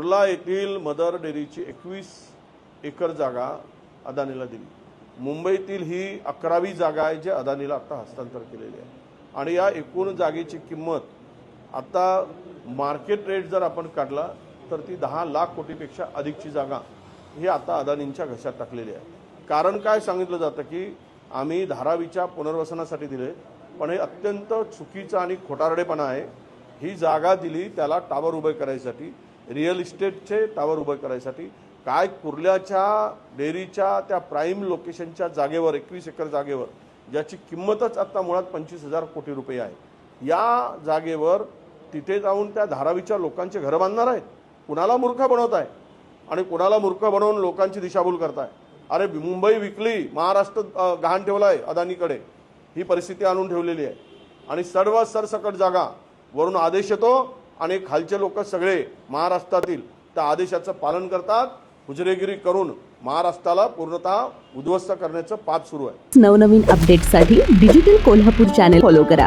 कुर्ला येथील mother डेअरीची 21 acre जागा अदानीला दिली। मुंबईतील ही 11वी जागा आहे जी अदानीला आता हस्तांतर केलेली आहे आणि या एकूण जागेची किंमत आता मार्केट रेट जर आपण काढला तर ती 10 लाख कोटीपेक्षा अधिकची जागा ही आता अदानींच्या घशात टाकलेली आहे। कारण काय सांगितलं जातं की आम्ही धारावीच्या पुनर्वसनासाठी दिले, पण हे अत्यंत चुकीचं आणि खोटारडेपणा आहे। ही जागा दिली त्याला टावर उभे करायसाठी, रिअल इस्टेटचे टावर उभे करायसाठी। काय कुर्ल्याच्या डेअरीच्या त्या प्राईम लोकेशनच्या जागेवर 21 एकर जागेवर ज्याची किंमतच आता मुळात 25,000 कोटी रुपये आहे, या जागेवर तिथे जाऊन त्या धारावीच्या लोकांचे घर बांधणार आहेत। कुणाला मूर्ख बनवत आहे आणि कुणाला मूर्ख बनवून लोकांची दिशाभूल करताय। अरे मुंबई विकली, महाराष्ट्र गहाण ठेवलाय अदानीकडे, ही परिस्थिती आणून ठेवलेली आहे आणि सर्व सरसकट जागा वरून आदेश येतो आणि खालचे लोक सगळे महाराष्ट्रातील त्या आदेशाचं पालन करतात। हुजरेगिरी करून महाराष्ट्राला पूर्णतः उद्ध्वस्त करण्याचं पाप सुरू आहे। नवनवीन अपडेट्ससाठी डिजिटल कोल्हापूर चॅनल फॉलो करा।